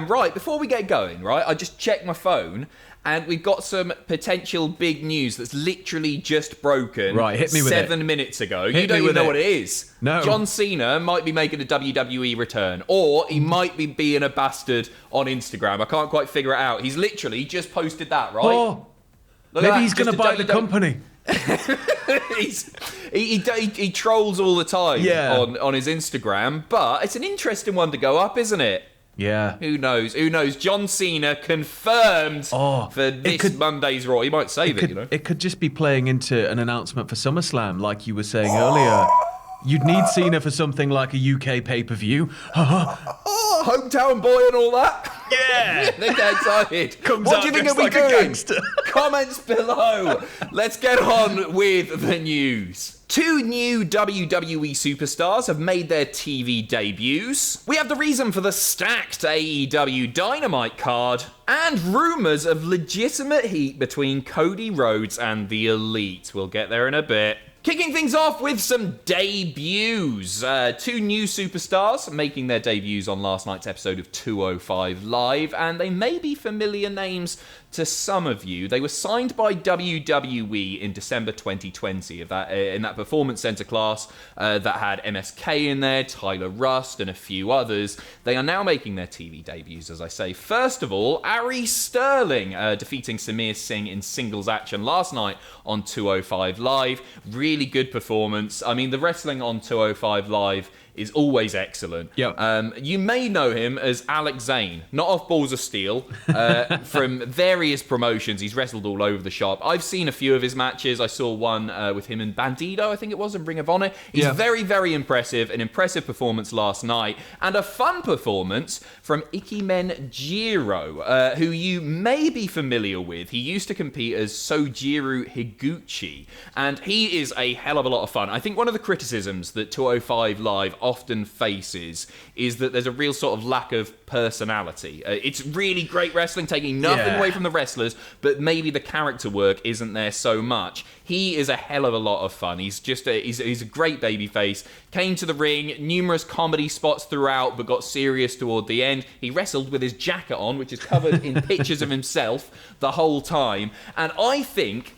Right, before we get going, right, I just checked my phone, and we've got some potential big news that's literally just broken. Right, hit me with 7 minutes ago. Hit you don't me even with know it. what it is. No. John Cena might be making a WWE return, or he might be being a bastard on Instagram. I can't quite figure it out. He's literally just posted that, right? Oh, maybe he's going to buy the company. he trolls all the time on his Instagram, but it's an interesting one to go up, isn't it? Yeah. Who knows? John Cena confirmed for this Monday's Raw. He might save it, you know. It could just be playing into an announcement for SummerSlam, like you were saying earlier. You'd need Cena for something like a UK pay-per-view. Hometown boy and all that. Yeah. They get excited. What do you think he'll be doing? Comments below. Let's get on with the news. 2 new WWE superstars have made their TV debuts. We have the reason for the stacked AEW Dynamite card, and rumours of legitimate heat between Cody Rhodes and The Elite. We'll get there in a bit. Kicking things off with some debuts. 2 new superstars making their debuts on last night's episode of 205 Live, and they may be familiar names to some of you. They were signed by WWE in December 2020 in that Performance Center class that had MSK in there, Tyler Rust, and a few others. They are now making their TV debuts, as I say. First of all, Ari Sterling defeating Samir Singh in singles action last night on 205 Live. Really good performance. I mean, the wrestling on 205 Live is always excellent. Yep. You may know him as Alex Zane, not off Balls of Steel, from various promotions. He's wrestled all over the shop. I've seen a few of his matches. I saw one with him and Bandido, I think it was, in Ring of Honor. He's very, very impressive. An impressive performance last night. And a fun performance from Ikemen Jiro, who you may be familiar with. He used to compete as Sojiru Higuchi, and he is a hell of a lot of fun. I think one of the criticisms that 205 Live often faces is that there's a real sort of lack of personality. It's really great wrestling, taking nothing away from the wrestlers, but maybe the character work isn't there so much. He is a hell of a lot of fun. He's just he's a great babyface. Came to the ring, numerous comedy spots throughout, but got serious toward the end. He wrestled with his jacket on, which is covered in pictures of himself the whole time. And I think,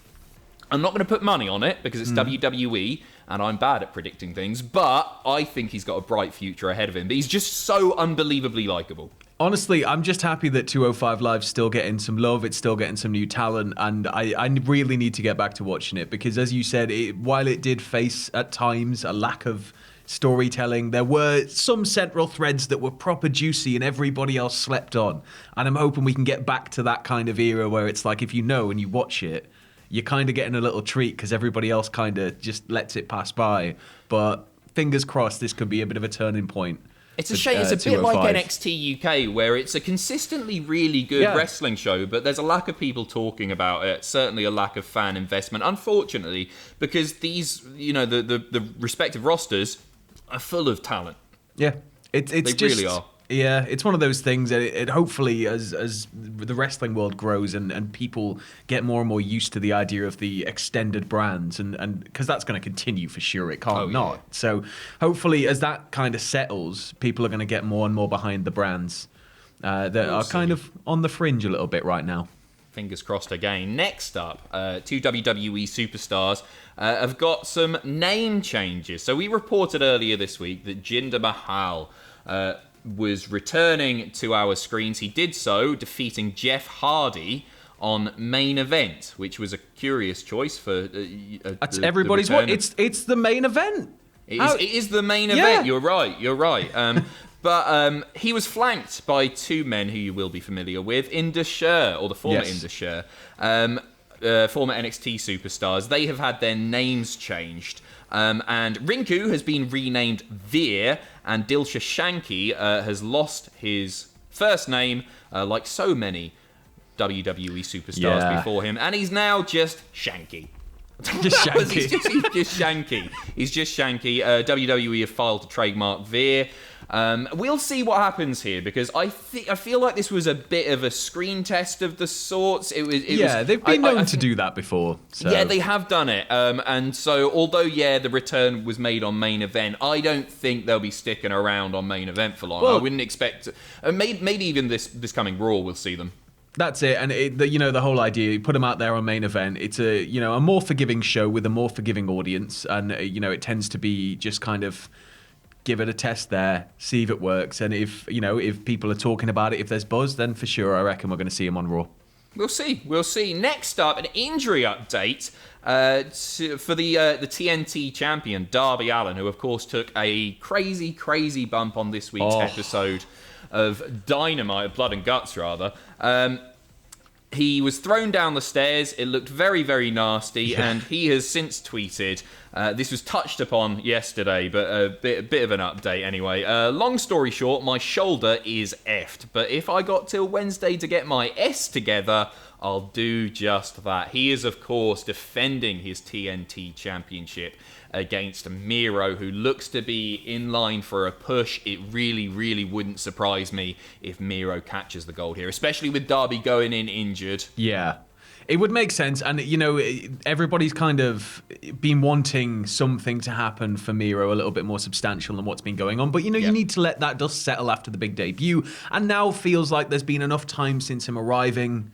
I'm not going to put money on it because it's WWE, and I'm bad at predicting things, but I think he's got a bright future ahead of him. But he's just so unbelievably likable. Honestly, I'm just happy that 205 Live's still getting some love, it's still getting some new talent, and I really need to get back to watching it, because as you said, while it did face at times a lack of storytelling, there were some central threads that were proper juicy and everybody else slept on. And I'm hoping we can get back to that kind of era where it's like, if you know and you watch it, you're kind of getting a little treat because everybody else kind of just lets it pass by. But fingers crossed, this could be a bit of a turning point. It's a shame. It's a bit like NXT UK, where it's a consistently really good wrestling show, but there's a lack of people talking about it. Certainly a lack of fan investment, unfortunately, because these, you know, the respective rosters are full of talent. Yeah, it's they just, really are. Yeah, it's one of those things that it hopefully, as the wrestling world grows and people get more and more used to the idea of the extended brands, and because that's going to continue for sure, it can't not. So hopefully, as that kind of settles, people are going to get more and more behind the brands that are kind of on the fringe a little bit right now. Fingers crossed again. Next up, 2 WWE superstars have got some name changes. So we reported earlier this week that Jinder Mahal was returning to our screens. He did so, defeating Jeff Hardy on Main Event, which was a curious choice for that's everybody's what? It's the main event. It is the main event. You're right. But he was flanked by 2 men who you will be familiar with, Indus Sher, or the former Indus Sher, former NXT superstars. They have had their names changed. And Rinku has been renamed Veer, and Dilsha Shanky has lost his first name, like so many WWE superstars before him, and he's now just Shanky. Just shanky. He's just shanky. He's just shanky. WWE have filed to trademark Veer. We'll see what happens here, because I feel like this was a bit of a screen test of the sorts. They've been known to do that before. So. Yeah, they have done it. And so, although, the return was made on main event, I don't think they'll be sticking around on main event for long. I wouldn't expect... maybe even this coming Raw we'll see them. That's it, and the whole idea, you put them out there on main event. It's a more forgiving show with a more forgiving audience, and it tends to be just kind of give it a test there, see if it works, and if people are talking about it, if there's buzz, then for sure I reckon we're going to see him on Raw. We'll see. Next up, an injury update for the TNT champion Darby Allin, who of course took a crazy bump on this week's episode of Dynamite, Blood and Guts rather. He was thrown down the stairs. It looked very nasty, and he has since tweeted. This was touched upon yesterday, but a bit of an update anyway. Long story short, my shoulder is effed, but if I got till Wednesday to get my S together, I'll do just that. He is, of course, defending his TNT championship against Miro, who looks to be in line for a push. It really wouldn't surprise me if Miro catches the gold here, especially with Darby going in injured. Yeah. It would make sense, and everybody's kind of been wanting something to happen for Miro a little bit more substantial than what's been going on. But you need to let that dust settle after the big debut, and now feels like there's been enough time since him arriving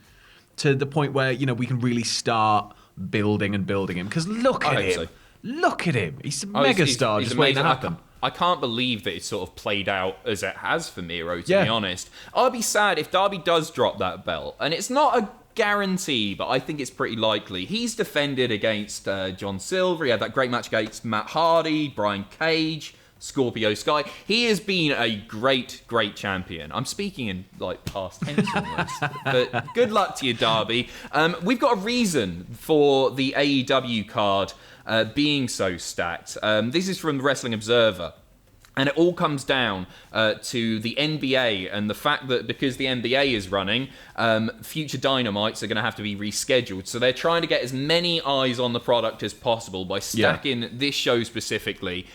to the point where we can really start building him. Because look at him, he's a megastar. Just waiting to happen. I can't believe that it's sort of played out as it has for Miro, to be honest. I'd be sad if Darby does drop that belt, and it's not a guarantee, but I think it's pretty likely. He's defended against John Silver. He had that great match against Matt Hardy, Brian Cage, Scorpio Sky. He has been a great champion. I'm speaking in past tense almost. But good luck to you, Darby. We've got a reason for the AEW card being so stacked. This is from the Wrestling Observer. And it all comes down to the NBA and the fact that because the NBA is running, future Dynamites are going to have to be rescheduled. So they're trying to get as many eyes on the product as possible by stacking this show specifically.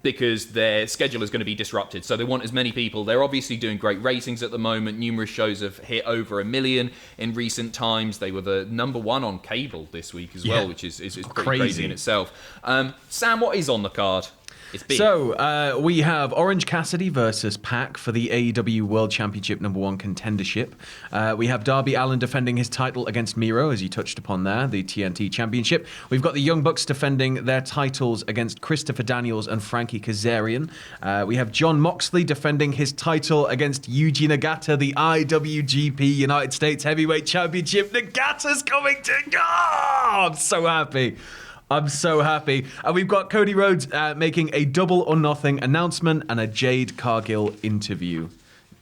Because their schedule is going to be disrupted. So they want as many people. They're obviously doing great ratings at the moment. Numerous shows have hit over 1 million in recent times. They were the number one on cable this week as well, which is pretty crazy in itself. Sam, what is on the card? It's big. So we have Orange Cassidy versus Pac for the AEW World Championship #1 contendership. We have Darby Allin defending his title against Miro, as you touched upon there, the TNT Championship. We've got the Young Bucks defending their titles against Christopher Daniels and Frankie Kazarian. We have Jon Moxley defending his title against Yuji Nagata, the IWGP United States Heavyweight Championship. Nagata's coming to... Oh, I'm so happy. And we've got Cody Rhodes making a Double or Nothing announcement and a Jade Cargill interview.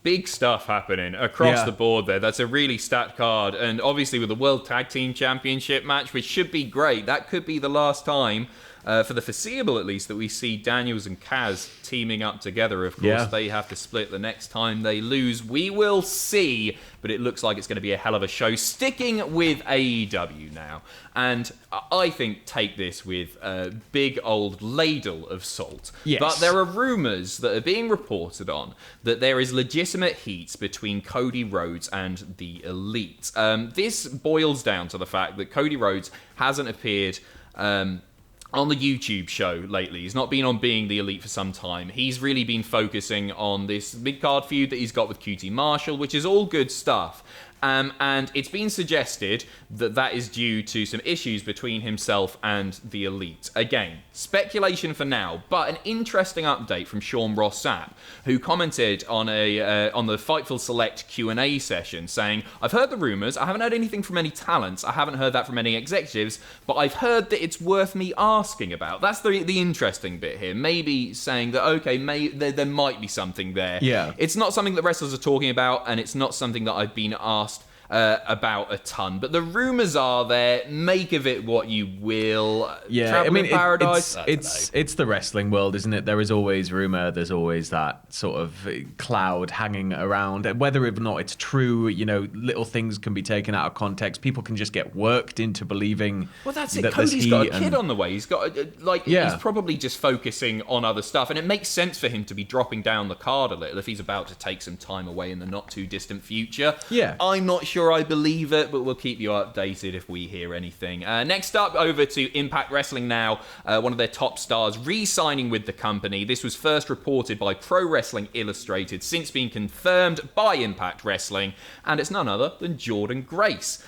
Big stuff happening across the board there. That's a really stacked card. And obviously with the World Tag Team Championship match, which should be great, that could be the last time, for the foreseeable at least, that we see Daniels and Kaz teaming up together. Of course, they have to split the next time they lose. We will see, but it looks like it's going to be a hell of a show. Sticking with AEW now. And I think take this with a big old ladle of salt. Yes. But there are rumours that are being reported on that there is legitimate heat between Cody Rhodes and the Elite. This boils down to the fact that Cody Rhodes hasn't appeared on the YouTube show lately. He's not been on Being the Elite for some time. He's really been focusing on this mid-card feud that he's got with QT Marshall, which is all good stuff. And it's been suggested that that is due to some issues between himself and the Elite. Again, speculation for now, but an interesting update from Sean Ross Sapp, who commented on the Fightful Select Q&A session, saying, "I've heard the rumours. I haven't heard anything from any talents. I haven't heard that from any executives, but I've heard that it's worth me asking about." That's the interesting bit here. Maybe saying that, okay, there might be something there. Yeah. It's not something that wrestlers are talking about, and it's not something that I've been asked about a ton. But the rumours are there. Make of it what you will. Yeah, Travel in Paradise. It's the wrestling world, isn't it? There is always rumour. There's always that sort of cloud hanging around. Whether or not it's true, little things can be taken out of context. People can just get worked into believing. Well, that's it. Cody's got a kid on the way. He's got he's probably just focusing on other stuff, and it makes sense for him to be dropping down the card a little if he's about to take some time away in the not too distant future. Yeah, I'm not sure I believe it, but we'll keep you updated if we hear anything. Next up, over to Impact Wrestling now. One of their top stars re-signing with the company. This was first reported by Pro Wrestling Illustrated, since being confirmed by Impact Wrestling, and it's none other than Jordynne Grace.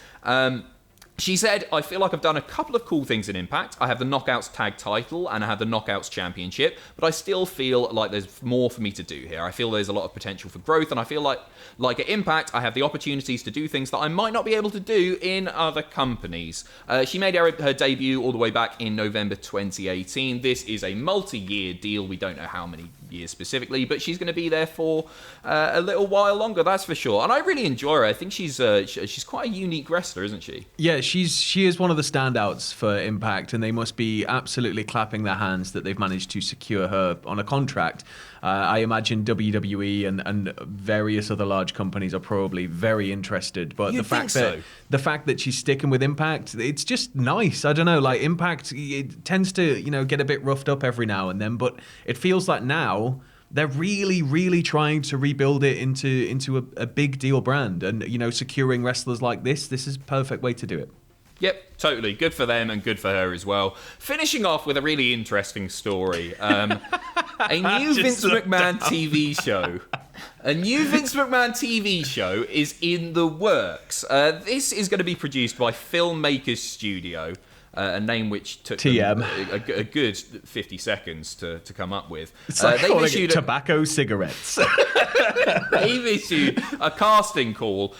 She said, I feel like I've done a couple of cool things in Impact. I have the Knockouts tag title and I have the Knockouts championship, but I still feel like there's more for me to do here. I feel there's a lot of potential for growth, and I feel like at Impact, I have the opportunities to do things that I might not be able to do in other companies. She made her debut all the way back in November 2018. This is a multi-year deal. We don't know how many years specifically, but she's going to be there for a little while longer, that's for sure. And I really enjoy her. I think she's quite a unique wrestler, isn't she? Yeah, she is one of the standouts for Impact, and they must be absolutely clapping their hands that they've managed to secure her on a contract. I imagine WWE and various other large companies are probably very interested, but the fact that she's sticking with Impact, it's just nice. I don't know, like Impact, it tends to get a bit roughed up every now and then, but it feels like now they're really, really trying to rebuild it into a big deal brand, and securing wrestlers like this is a perfect way to do it. Yep, totally. Good for them and good for her as well. Finishing off with a really interesting story. A new Vince McMahon TV show. A new Vince McMahon TV show is in the works. This is going to be produced by Filmmakers Studio, a name which took them a good 50 seconds to come up with. It's like calling it tobacco cigarettes. They've issued a casting call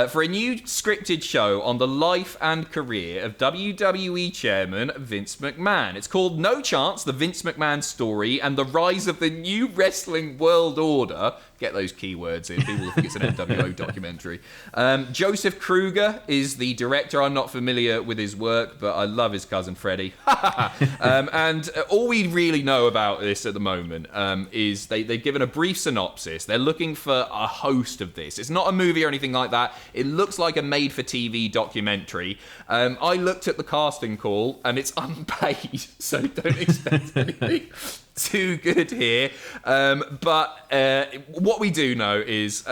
for a new scripted show on the life and career of WWE chairman Vince McMahon. It's called No Chance, The Vince McMahon Story and the Rise of the New Wrestling World Order. Get those keywords in. People will think it's an NWO documentary. Joseph Kruger is the director. I'm not familiar with his work, but I love his cousin Freddie. And all we really know about this at the moment is they've given a brief synopsis. They're looking for a host of this. It's not a movie or anything like that. It looks like a made-for-TV documentary. I looked at the casting call, and it's unpaid, so don't expect anything too good here. But what we do know is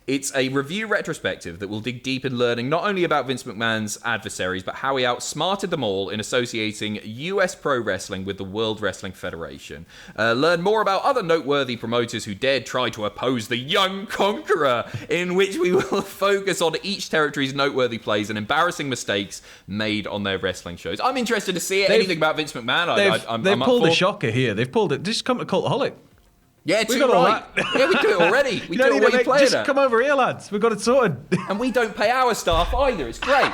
it's a review retrospective that will dig deep in learning not only about Vince McMahon's adversaries, but how he outsmarted them all in associating US pro wrestling with the World Wrestling Federation. Learn more about other noteworthy promoters who dared try to oppose the young conqueror, in which we will focus on each territory's noteworthy plays and embarrassing mistakes made on their wrestling shows. I'm interested to see anything about Vince McMahon. They've pulled a shocker here. They've pulled it. Just come to Cultaholic. Yeah, too right. Yeah, we do it already. We do it while you're playing Just come over here, lads. We've got it sorted. And we don't pay our staff either. It's great.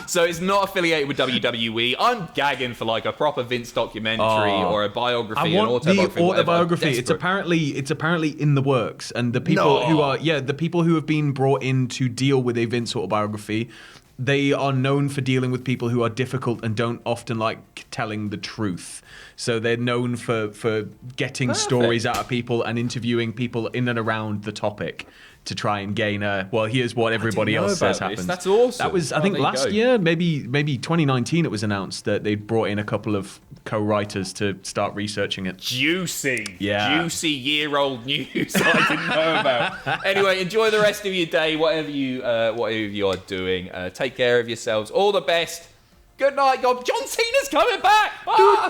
So it's not affiliated with WWE. I'm gagging for like a proper Vince documentary or a biography, an autobiography. The autobiography. It's apparently in the works, and the people who have been brought in to deal with a Vince autobiography, they are known for dealing with people who are difficult and don't often like telling the truth. So they're known for getting stories out of people and interviewing people in and around the topic to try and gain here's what everybody else says happens. That's awesome. That was, I think, last year, maybe 2019, it was announced that they'd brought in a couple of co-writers to start researching it. Juicy year-old news I didn't know about. Anyway, enjoy the rest of your day, whatever you are doing. Take care of yourselves. All the best. Good night, God. John Cena's coming back. Bye.